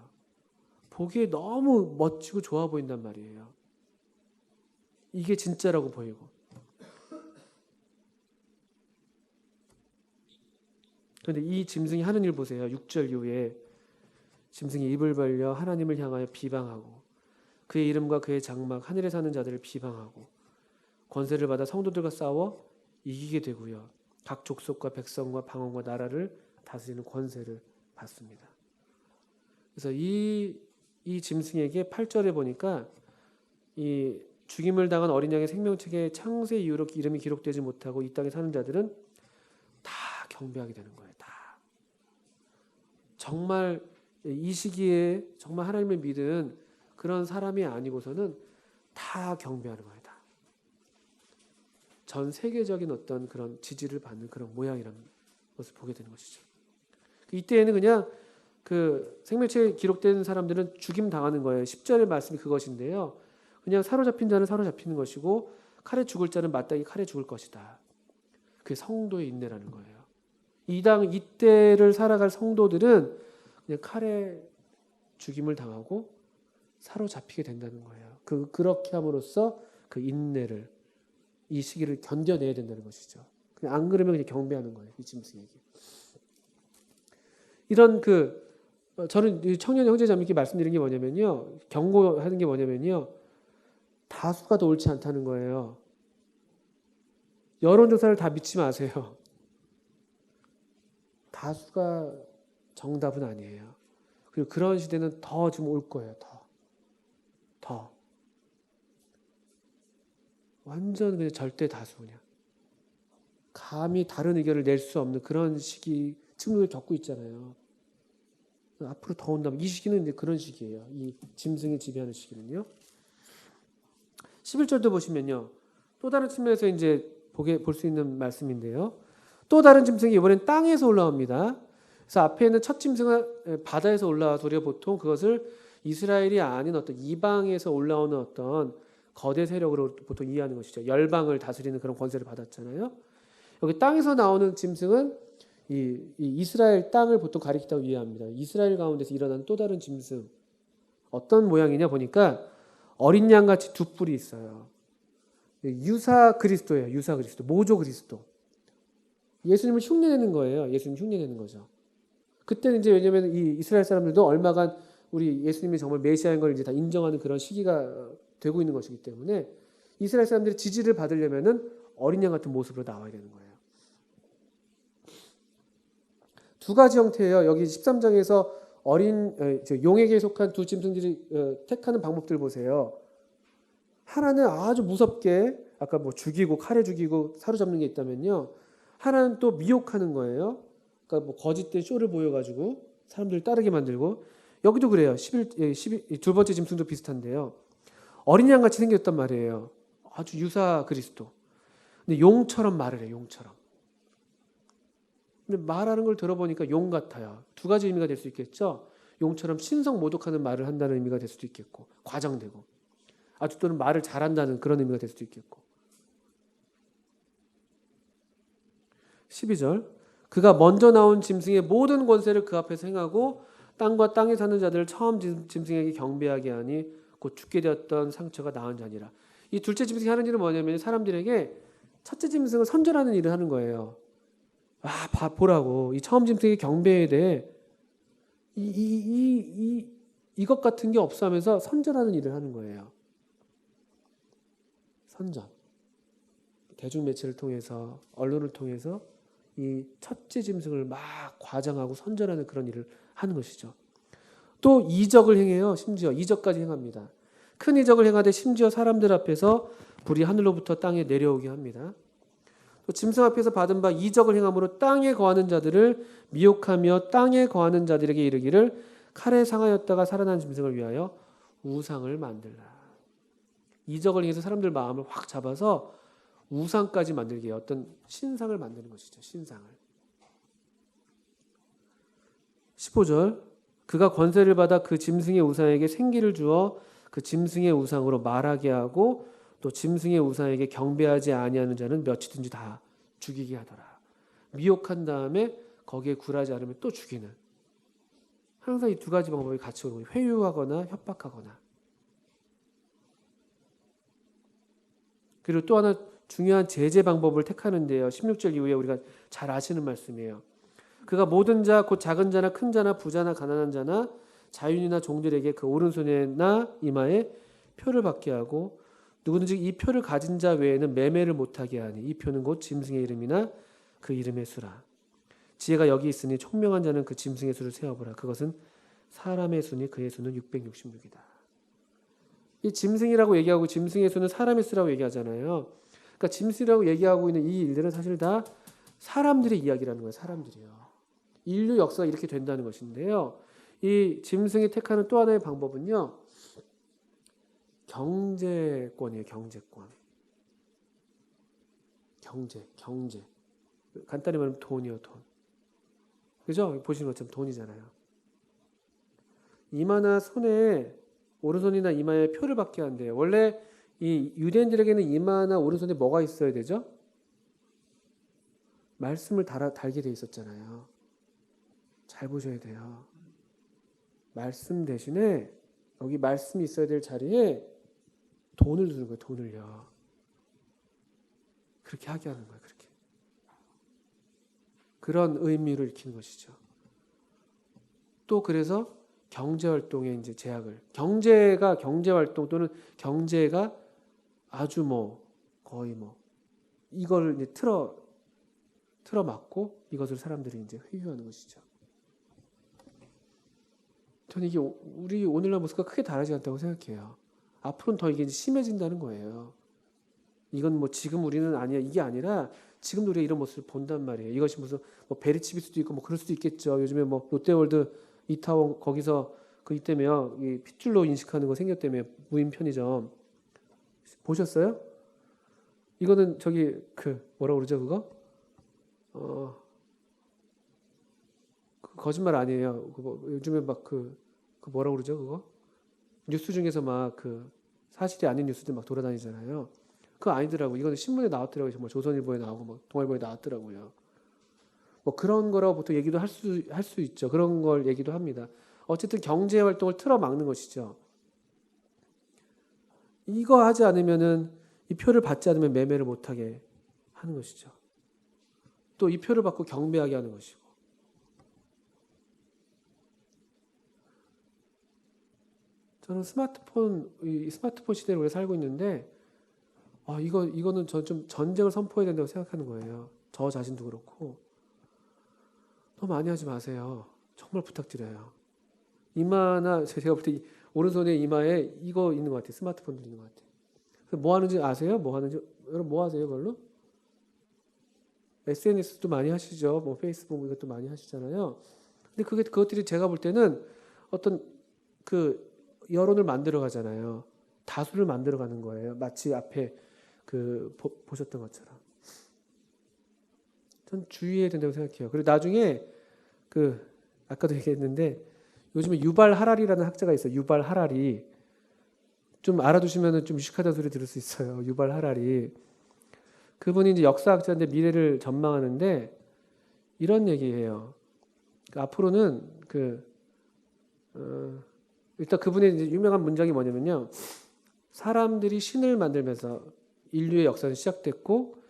보기에 너무 멋지고 좋아 보인단 말이에요. 이게 진짜라고 보이고. 그런데 이 짐승이 하는 일 보세요. 6절 이후에 짐승이 입을 벌려 하나님을 향하여 비방하고 그의 이름과 그의 장막 하늘에 사는 자들을 비방하고 권세를 받아 성도들과 싸워 이기게 되고요. 각 족속과 백성과 방언과 나라를 다스리는 권세를 받습니다. 그래서 이 짐승에게 8절에 보니까 이 죽임을 당한 어린 양의 생명책에 창세 이후로 이름이 기록되지 못하고 이 땅에 사는 자들은 다 경배하게 되는 거예요. 다. 정말 이 시기에 정말 하나님을 믿은 그런 사람이 아니고서는 다 경배하는 거예요. 다. 전 세계적인 어떤 그런 지지를 받는 그런 모양이라는 것을 보게 되는 것이죠. 이때에는 그냥 그 생명책에 기록된 사람들은 죽임 당하는 거예요. 10절의 말씀이 그것인데요. 그냥 사로잡힌 자는 사로잡히는 것이고 칼에 죽을 자는 마땅히 칼에 죽을 것이다. 그게 성도의 인내라는 거예요. 이때를 살아갈 성도들은 그냥 칼에 죽임을 당하고 사로잡히게 된다는 거예요. 그렇게 함으로써 그 인내를 이 시기를 견뎌내야 된다는 것이죠. 그냥 안 그러면 그냥 경배하는 거예요. 이 짐승에게. 이런 저는 청년 형제자매께 말씀드린 게 뭐냐면요. 경고하는 게 뭐냐면요. 다수가 더 옳지 않다는 거예요. 여론조사를 다 믿지 마세요. 다수가 정답은 아니에요. 그리고 그런 시대는 더 좀 올 거예요. 더. 완전 그냥 절대 다수 그냥. 감히 다른 의견을 낼 수 없는 그런 시기 층을 겪고 있잖아요. 앞으로 더 온다면 이 시기는 이제 그런 시기예요. 이 짐승이 지배하는 시기는요. 11절도 보시면요. 또 다른 측면에서 이제 볼 수 있는 말씀인데요. 또 다른 짐승이 이번엔 땅에서 올라옵니다. 그래서 앞에 있는 첫 짐승은 바다에서 올라와서 우리가 보통 그것을 이스라엘이 아닌 어떤 이방에서 올라오는 어떤 거대 세력으로 보통 이해하는 것이죠. 열방을 다스리는 그런 권세를 받았잖아요. 여기 땅에서 나오는 짐승은 이 이스라엘 땅을 보통 가리킨다고 이해합니다. 이스라엘 가운데서 일어난 또 다른 짐승. 어떤 모양이냐 보니까 어린 양같이 두 뿔이 있어요. 유사 그리스도예요. 유사 그리스도. 모조 그리스도. 예수님을 흉내내는 거예요. 예수님 흉내내는 거죠. 그때는 이제 왜냐하면 이 이스라엘 사람들도 얼마간 우리 예수님이 정말 메시아인 걸 이제 다 인정하는 그런 시기가 되고 있는 것이기 때문에 이스라엘 사람들이 지지를 받으려면은 어린 양 같은 모습으로 나와야 되는 거예요. 두 가지 형태예요. 여기 13장에서 용에게 속한 두 짐승들이 택하는 방법들 보세요. 하나는 아주 무섭게 아까 뭐 죽이고 칼에 죽이고 사로잡는 게 있다면요. 하나는 또 미혹하는 거예요. 그러니까 뭐 거짓된 쇼를 보여가지고 사람들을 따르게 만들고 여기도 그래요. 두 번째 짐승도 비슷한데요. 어린 양같이 생겼단 말이에요. 아주 유사 그리스도. 근데 용처럼 말을 해요. 용처럼. 근데 말하는 걸 들어보니까 용 같아요. 두 가지 의미가 될 수 있겠죠. 용처럼 신성 모독하는 말을 한다는 의미가 될 수도 있겠고 과장되고 아주 또는 말을 잘한다는 그런 의미가 될 수도 있겠고 12절 그가 먼저 나온 짐승의 모든 권세를 그 앞에서 행하고 땅과 땅에 사는 자들을 처음 짐승에게 경배하게 하니 곧 죽게 되었던 상처가 나은 자니라. 이 둘째 짐승이 하는 일은 뭐냐면 사람들에게 첫째 짐승을 선전하는 일을 하는 거예요. 보라고 이 처음 짐승에게 경배해야 돼. 이것 같은 게 없어 하면서 선전하는 일을 하는 거예요. 선전. 대중매체를 통해서 언론을 통해서 이 첫째 짐승을 막 과장하고 선전하는 그런 일을 하는 것이죠. 또 이적을 행해요. 심지어 이적까지 행합니다. 큰 이적을 행하되 심지어 사람들 앞에서 불이 하늘로부터 땅에 내려오게 합니다. 또 짐승 앞에서 받은 바 이적을 행함으로 땅에 거하는 자들을 미혹하며 땅에 거하는 자들에게 이르기를 칼에 상하였다가 살아난 짐승을 위하여 우상을 만들라. 이적을 행해서 사람들 마음을 확 잡아서 우상까지 만들게 해요. 어떤 신상을 만드는 것이죠. 신상을. 15절 그가 권세를 받아 그 짐승의 우상에게 생기를 주어 그 짐승의 우상으로 말하게 하고 또 짐승의 우상에게 경배하지 아니하는 자는 몇이든지 다 죽이게 하더라. 미혹한 다음에 거기에 굴하지 않으면 또 죽이는. 항상 이 두 가지 방법이 같이 오는 거예요. 회유하거나 협박하거나. 그리고 또 하나 중요한 제재 방법을 택하는데요. 16절 이후에 우리가 잘 아시는 말씀이에요. 그가 모든 자 곧 작은 자나 큰 자나 부자나 가난한 자나 자윤이나 종들에게 그 오른손에나 이마에 표를 받게 하고 누구든지 이 표를 가진 자 외에는 매매를 못하게 하니 이 표는 곧 짐승의 이름이나 그 이름의 수라. 지혜가 여기 있으니 총명한 자는 그 짐승의 수를 세어보라. 그것은 사람의 수니 그의 수는 666이다. 이 짐승이라고 얘기하고 짐승의 수는 사람의 수라고 얘기하잖아요. 그러니까 짐승이라고 얘기하고 있는 이 일들은 사실 다 사람들의 이야기라는 거예요. 사람들이요. 인류 역사가 이렇게 된다는 것인데요. 이 짐승이 택하는 또 하나의 방법은요. 경제권이에요. 경제권. 경제. 간단히 말하면 돈이요. 돈. 그죠? 보시는 것처럼 돈이잖아요. 이마나 손에 오른손이나 이마에 표를 받게 한대요. 원래 이 유대인들에게는 이마나 오른손에 뭐가 있어야 되죠? 말씀을 달게 돼 있었잖아요. 잘 보셔야 돼요. 말씀 대신에 여기 말씀이 있어야 될 자리에 돈을 두는 거예요. 돈을요. 그렇게 하게 하는 거예요. 그렇게. 그런 의미를 익히는 것이죠. 또 그래서 경제활동에 이제 제약을. 경제활동 또는 경제가 아주 거의 이걸 이제 틀어막고 이것을 사람들이 이제 회유하는 것이죠. 저는 이게 우리 오늘날 모습과 크게 다르지 않다고 생각해요. 앞으로는 더 이게 심해진다는 거예요. 이건 지금 우리는 아니야. 이게 아니라 지금도 우리가 이런 모습을 본단 말이에요. 이것이 무슨 베리칩일 수도 있고 그럴 수도 있겠죠. 요즘에 롯데월드 이타원 거기서 그 이때며 이 핏줄로 인식하는 거 생겼다며 무인 편의점 보셨어요? 이거는 저기 뭐라고 그러죠 그거? 그 거짓말 아니에요. 요즘에 그 뭐라고 그러죠 그거? 뉴스 중에서 사실이 아닌 뉴스들 막 돌아다니잖아요. 그거 아니더라고. 이거는 신문에 나왔더라고요. 정말 조선일보에 나오고 동아일보에 나왔더라고요. 그런 거라고 보통 얘기도 할 수 있죠. 그런 걸 얘기도 합니다. 어쨌든 경제 활동을 틀어막는 것이죠. 이거 하지 않으면은 이 표를 받지 않으면 매매를 못하게 하는 것이죠. 또 이 표를 받고 경배하게 하는 것이고. 저는 스마트폰 시대를 우리가 살고 있는데 이거는 저 좀 전쟁을 선포해야 된다고 생각하는 거예요. 저 자신도 그렇고. 너무 많이 하지 마세요. 정말 부탁드려요. 이마나 제가 볼 때 오른손에 이마에 이거 있는 것 같아요. 스마트폰도 있는 것 같아요. 뭐 하는지 아세요? 뭐 하는지 여러분 뭐 하세요 그걸로? SNS도 많이 하시죠. 페이스북 이것도 많이 하시잖아요. 근데 그것들이 제가 볼 때는 어떤 여론을 만들어 가잖아요. 다수를 만들어 가는 거예요. 마치 앞에 보셨던 것처럼. 전 주의해야 된다고 생각해요. 그리고 나중에 아까도 얘기했는데 요즘에 유발 하라리라는 학자가 있어요. 유발 하라리. 좀 알아두시면 좀 유식하다는 소리 들을 수 있어요. 유발 하라리. 그분이 이제 역사학자인데 미래를 전망하는데 이런 얘기예요. 앞으로는 일단 그분의 이제 유명한 문장이 뭐냐면요. 사람들이 신을 만들면서 인류의 역사는 시작됐고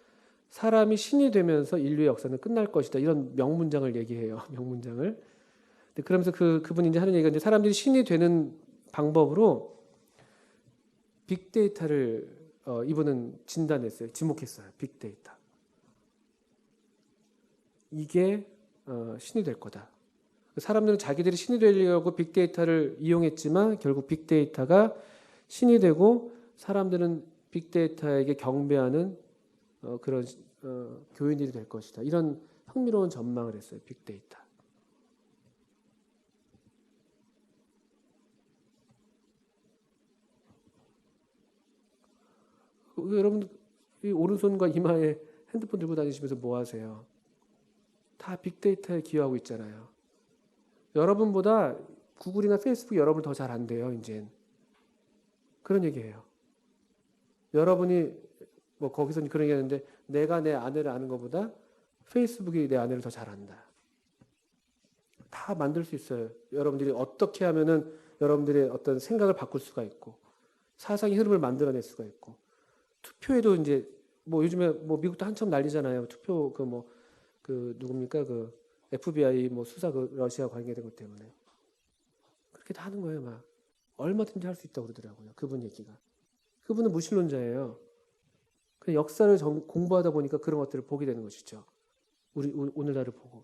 사람이 신이 되면서 인류의 역사는 끝날 것이다. 이런 명문장을 얘기해요. 명문장을. 그러면서 그분이 이제 하는 얘기가 이제 사람들이 신이 되는 방법으로 빅데이터를 이분은 진단했어요. 지목했어요. 빅데이터. 이게 신이 될 거다. 사람들은 자기들이 신이 되려고 빅데이터를 이용했지만 결국 빅데이터가 신이 되고 사람들은 빅데이터에게 경배하는 그런 교인들이 될 것이다. 이런 흥미로운 전망을 했어요. 빅데이터. 여러분 이 오른손과 이마에 핸드폰 들고 다니시면서 뭐 하세요? 다 빅데이터에 기여하고 있잖아요. 여러분보다 구글이나 페이스북 여러분 더 잘 안돼요. 이젠 그런 얘기예요. 여러분이 거기서 그런 얘기하는데 내가 내 아내를 아는 것보다 페이스북이 내 아내를 더 잘 안다. 다 만들 수 있어요. 여러분들이 어떻게 하면은 여러분들의 어떤 생각을 바꿀 수가 있고 사상의 흐름을 만들어낼 수가 있고 투표에도 이제 요즘에 미국도 한참 난리잖아요. 투표 누굽니까 FBI 수사 러시아 관계된 것 때문에 그렇게 다 하는 거예요. 막 얼마든지 할 수 있다고 그러더라고요. 그분 얘기가. 그분은 무신론자예요. 그 역사를 공부하다 보니까 그런 것들을 보게 되는 것이죠. 우리 오늘날을 보고.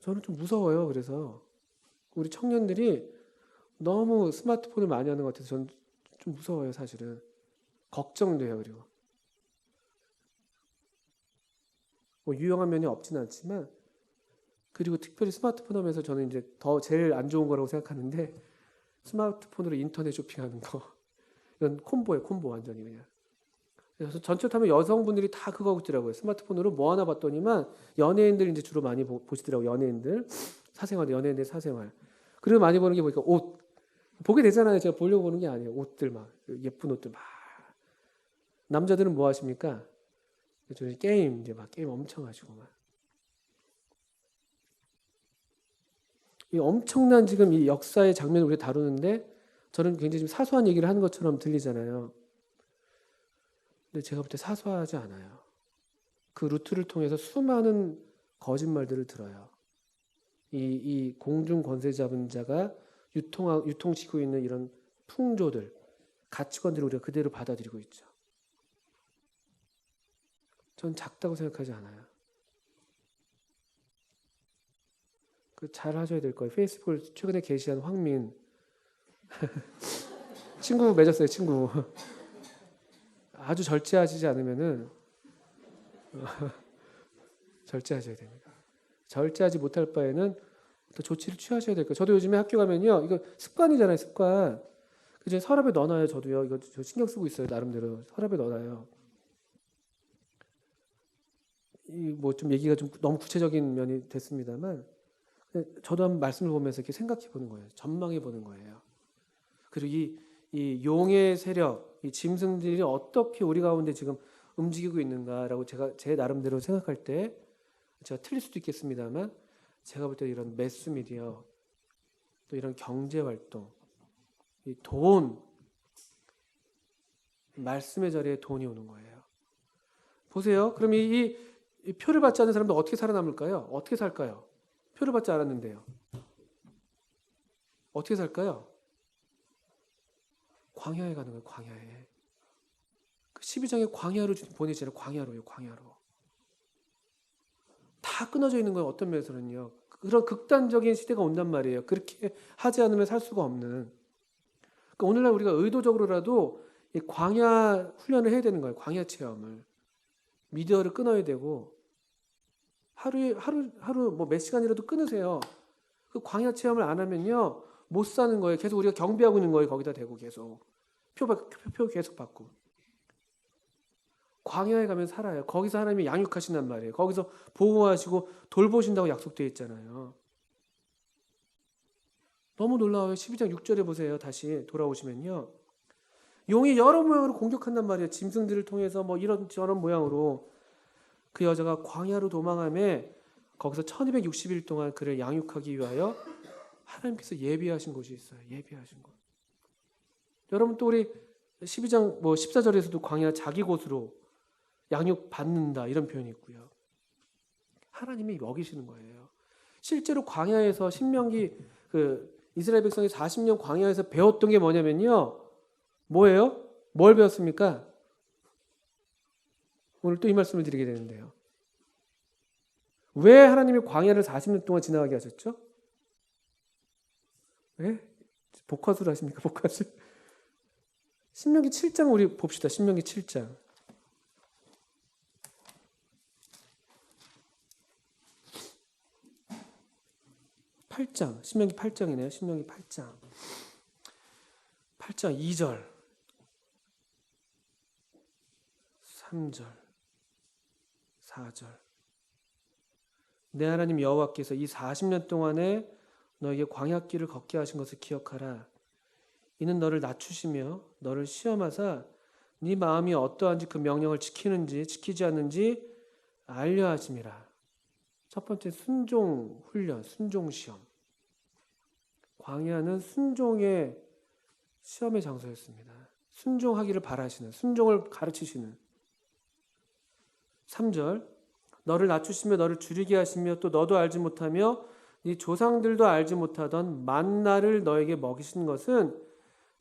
저는 좀 무서워요. 그래서 우리 청년들이 너무 스마트폰을 많이 하는 것 같아서 저는 좀 무서워요. 사실은 걱정돼요. 그리고 뭐 유용한 면이 없지는 않지만, 그리고 특별히 스마트폰 하면서 저는 이제 더 제일 안 좋은 거라고 생각하는데, 스마트폰으로 인터넷 쇼핑하는 거. 이건 콤보예요. 콤보 완전히 그냥. 그래서 전체 타면 여성분들이 다 그거 하고 있더라고요. 스마트폰으로 뭐 하나 봤더니만 연예인들 이제 주로 많이 보시더라고요. 연예인들 사생활, 연예인들 사생활. 그리고 많이 보는 게 보니까 옷 보게 되잖아요. 제가 보려고 보는 게 아니에요. 옷들 막 예쁜 옷들 막. 남자들은 뭐 하십니까? 게임 이제 막 게임 엄청 하시고 막. 이 엄청난 지금 이 역사의 장면을 우리가 다루는데 저는 굉장히 좀 사소한 얘기를 하는 것처럼 들리잖아요. 근데 제가 볼 때 사소하지 않아요. 그 루트를 통해서 수많은 거짓말들을 들어요. 이 공중 권세 잡은 자가 유통시키고 있는 이런 풍조들, 가치관들을 우리가 그대로 받아들이고 있죠. 전 작다고 생각하지 않아요. 잘 하셔야 될 거예요. 페이스북을 최근에 게시한 황민 친구 맺었어요. 친구. 아주 절제하시지 않으면은 절제하셔야 됩니다. 절제하지 못할 바에는 더 조치를 취하셔야 될 거예요. 저도 요즘에 학교 가면요, 이거 습관이잖아요, 습관. 그저 서랍에 넣어놔요. 저도요. 이거 저 신경 쓰고 있어요. 나름대로 서랍에 넣어놔요. 이 뭐 좀 얘기가 좀 너무 구체적인 면이 됐습니다만, 저도 한번 말씀을 보면서 이렇게 생각해 보는 거예요. 전망해 보는 거예요. 그리고 이 용의 세력, 이 짐승들이 어떻게 우리 가운데 지금 움직이고 있는가라고 제가 제 나름대로 생각할 때, 제가 틀릴 수도 있겠습니다만, 제가 볼 때 이런 매스미디어, 또 이런 경제활동, 이 돈, 말씀의 자리에 돈이 오는 거예요. 보세요. 그럼 이 표를 받지 않는 사람들 어떻게 살아남을까요? 어떻게 살까요? 표를 받지 않았는데요. 어떻게 살까요? 광야에 가는 거예요. 광야에. 그 12장에 광야로 보내시잖아요. 광야로요. 광야로. 다 끊어져 있는 거예요. 어떤 면에서는요. 그런 극단적인 시대가 온단 말이에요. 그렇게 하지 않으면 살 수가 없는. 그러니까 오늘날 우리가 의도적으로라도 이 광야 훈련을 해야 되는 거예요. 광야 체험을. 미디어를 끊어야 되고, 하루 뭐 몇 시간이라도 끊으세요. 그 광야 체험을 안 하면요, 못 사는 거예요. 계속 우리가 경비하고 있는 거예요. 거기다 대고 계속. 표 계속 받고. 광야에 가면 살아요. 거기서 하나님이 양육하신단 말이에요. 거기서 보호하시고 돌보신다고 약속되어 있잖아요. 너무 놀라워요. 12장 6절에 보세요. 다시 돌아오시면요. 용이 여러 모양으로 공격한단 말이에요. 짐승들을 통해서 뭐 이런 저런 모양으로. 그 여자가 광야로 도망함에 거기서 1260일 동안 그를 양육하기 위하여 하나님께서 예비하신 곳이 있어요. 예비하신 곳. 여러분 또 우리 12장 뭐 14절에서도 광야 자기 곳으로 양육 받는다 이런 표현이 있고요. 하나님이 먹이시는 거예요. 실제로 광야에서 신명기 이스라엘 백성이 40년 광야에서 배웠던 게 뭐냐면요. 뭐예요? 뭘 배웠습니까? 오늘 또 이 말씀을 드리게 되는데요. 왜 하나님이 광야를 40년 동안 지나가게 하셨죠? 왜? 복화술 하십니까? 복화술? 신명기 7장 우리 봅시다. 신명기 7장. 8장. 신명기 8장이네요. 신명기 8장. 8장 2절. 3절. 4절. 내 하나님 여호와께서 이 40년 동안에 너에게 광야길을 걷게 하신 것을 기억하라. 이는 너를 낮추시며 너를 시험하사 네 마음이 어떠한지 그 명령을 지키는지 지키지 않는지 알려 하심이라. 첫 번째 순종 훈련, 순종 시험. 광야는 순종의 시험의 장소였습니다. 순종하기를 바라시는, 순종을 가르치시는. 3절 너를 낮추시며 너를 줄이게 하시며 또 너도 알지 못하며 네 조상들도 알지 못하던 만나를 너에게 먹이신 것은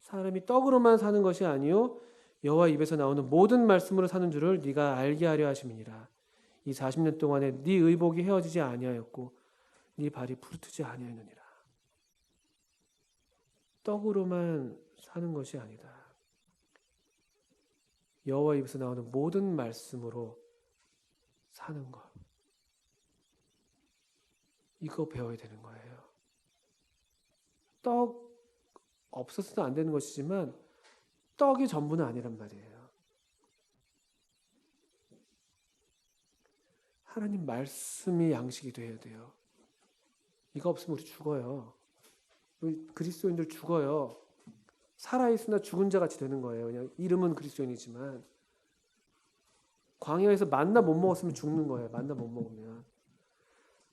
사람이 떡으로만 사는 것이 아니요 여호와 입에서 나오는 모든 말씀으로 사는 줄을 네가 알게 하려 하심이니라. 이 40년 동안에 네 의복이 헤어지지 아니하였고 네 발이 부르트지 아니하였느니라. 떡으로만 사는 것이 아니다. 여호와 입에서 나오는 모든 말씀으로 사는 것. 이거 배워야 되는 거예요. 떡 없어서는 안 되는 것이지만 떡이 전부는 아니란 말이에요. 하나님 말씀이 양식이 돼야 돼요. 이거 없으면 우리 죽어요. 우리 그리스도인들 죽어요. 살아있으나 죽은 자 같이 되는 거예요. 그냥 이름은 그리스도인이지만 광야에서 만나 못 먹었으면 죽는 거예요. 만나 못 먹으면.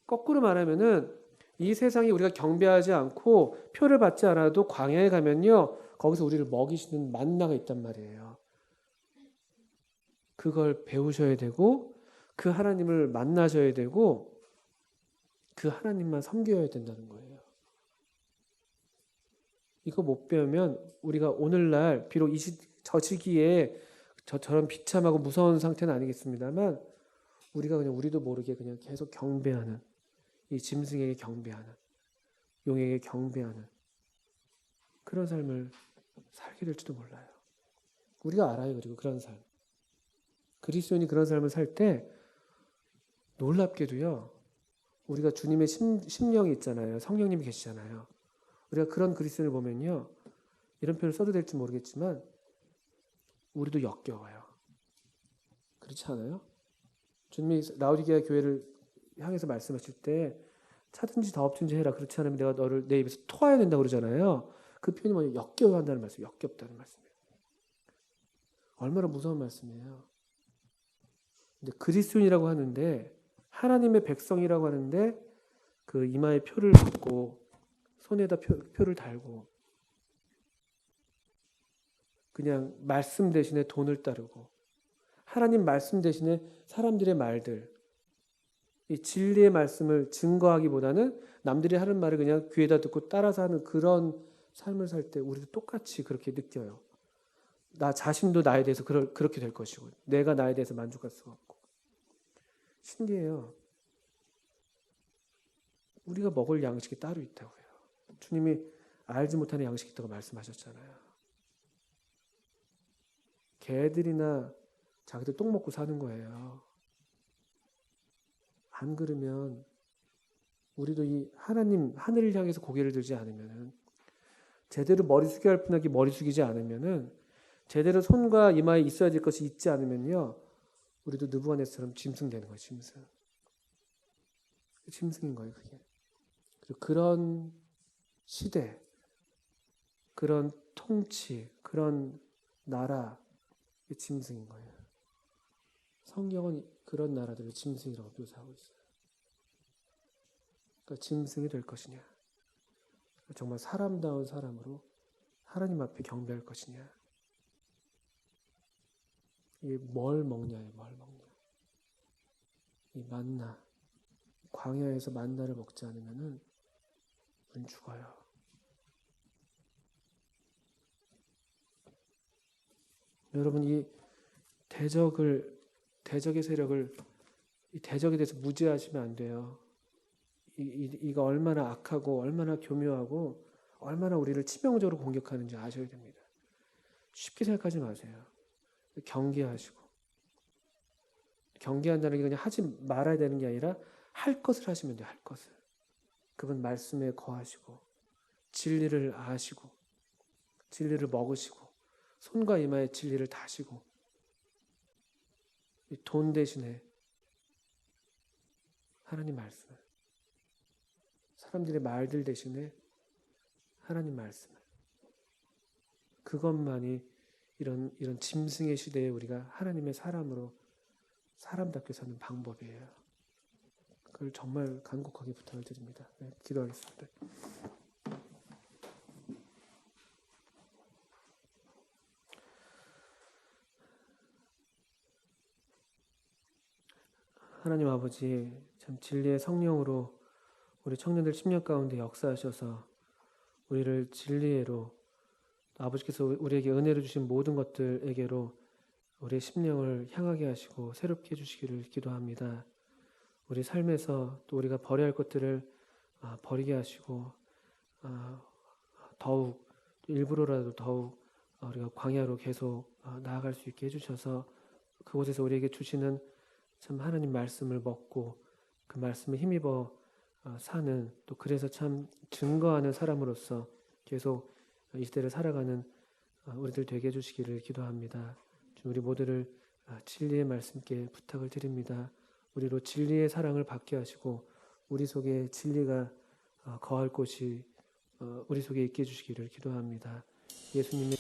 거꾸로 말하면은 이 세상이 우리가 경배하지 않고 표를 받지 않아도 광야에 가면요. 거기서 우리를 먹이시는 만나가 있단 말이에요. 그걸 배우셔야 되고 그 하나님을 만나셔야 되고 그 하나님만 섬겨야 된다는 거예요. 이거 못 배우면 우리가 오늘날 비록 저 시기에 저런 비참하고 무서운 상태는 아니겠습니다만 우리가 그냥 우리도 모르게 그냥 계속 경배하는 이 짐승에게 경배하는 용에게 경배하는 그런 삶을 살게 될지도 몰라요. 우리가 알아요. 그리고 그런 삶. 그리스도인이 그런 삶을 살 때 놀랍게도요. 우리가 주님의 심령이 있잖아요. 성령님이 계시잖아요. 우리가 그런 그리스도인을 보면요. 이런 표현을 써도 될지 모르겠지만 우리도 역겨워요. 그렇지 않아요? 주님이 라오디게아 교회를 향해서 말씀하실 때 차든지 더없든지 해라. 그렇지 않으면 내가 너를 내 입에서 토해야 된다고 그러잖아요. 그 표현이 뭐냐? 역겨워한다는 말씀, 역겹다는 말씀이에요. 얼마나 무서운 말씀이에요. 근데 그리스도인이라고 하는데 하나님의 백성이라고 하는데 그 이마에 표를 받고 손에다 표를 달고 그냥 말씀 대신에 돈을 따르고 하나님 말씀 대신에 사람들의 말들 이 진리의 말씀을 증거하기보다는 남들이 하는 말을 그냥 귀에다 듣고 따라서 하는 그런 삶을 살 때 우리도 똑같이 그렇게 느껴요. 나 자신도 나에 대해서 그렇게 될 것이고 내가 나에 대해서 만족할 수가 없고 신기해요. 우리가 먹을 양식이 따로 있다고요. 주님이 알지 못하는 양식이 있다고 말씀하셨잖아요. 개들이나 자기들 똥 먹고 사는 거예요. 안 그러면 우리도 이 하나님 하늘을 향해서 고개를 들지 않으면 제대로 머리 숙여야 할 분에게 머리 숙이지 않으면 제대로 손과 이마에 있어야 될 것이 있지 않으면요. 우리도 느부갓네살처럼 짐승 되는 거예요. 짐승. 짐승인 거예요. 그게. 그리고 그런 시대, 그런 통치, 그런 나라 짐승인 거예요. 성경은 그런 나라들을 짐승이라고 묘사하고 있어요. 그러니까 짐승이 될 것이냐 정말 사람다운 사람으로 하나님 앞에 경배할 것이냐 이게 뭘 먹냐예요. 뭘 먹냐. 이 만나 광야에서 만나를 먹지 않으면 우린 죽어요. 여러분 이 대적의 세력을 이 대적에 대해서 무지하시면 안 돼요. 이가 얼마나 악하고 얼마나 교묘하고 얼마나 우리를 치명적으로 공격하는지 아셔야 됩니다. 쉽게 생각하지 마세요. 경계하시고 경계한다는 게 그냥 하지 말아야 되는 게 아니라 할 것을 하시면 돼요. 할 것을. 그분 말씀에 거하시고 진리를 아시고 진리를 먹으시고 손과 이마에 진리를 다시고 돈 대신에 하나님 말씀을 사람들의 말들 대신에 하나님 말씀을 그것만이 이런 짐승의 시대에 우리가 하나님의 사람으로 사람답게 사는 방법이에요. 그걸 정말 간곡하게 부탁을 드립니다. 네, 기도하겠습니다. 하나님 아버지 참 진리의 성령으로 우리 청년들 10년 가운데 역사하셔서 우리를 진리로 또 아버지께서 우리에게 은혜를 주신 모든 것들에게로 우리의 심령을 향하게 하시고 새롭게 해주시기를 기도합니다. 우리 삶에서 또 우리가 버려야 할 것들을 버리게 하시고 더욱 일부러라도 더욱 우리가 광야로 계속 나아갈 수 있게 해주셔서 그곳에서 우리에게 주시는 참 하나님 말씀을 먹고 그 말씀에 힘입어 사는 또 그래서 참 증거하는 사람으로서 계속 이 시대를 살아가는 우리들 되게 해주시기를 기도합니다. 우리 모두를 진리의 말씀께 부탁을 드립니다. 우리로 진리의 사랑을 받게 하시고 우리 속에 진리가 거할 곳이 우리 속에 있게 해주시기를 기도합니다. 예수님의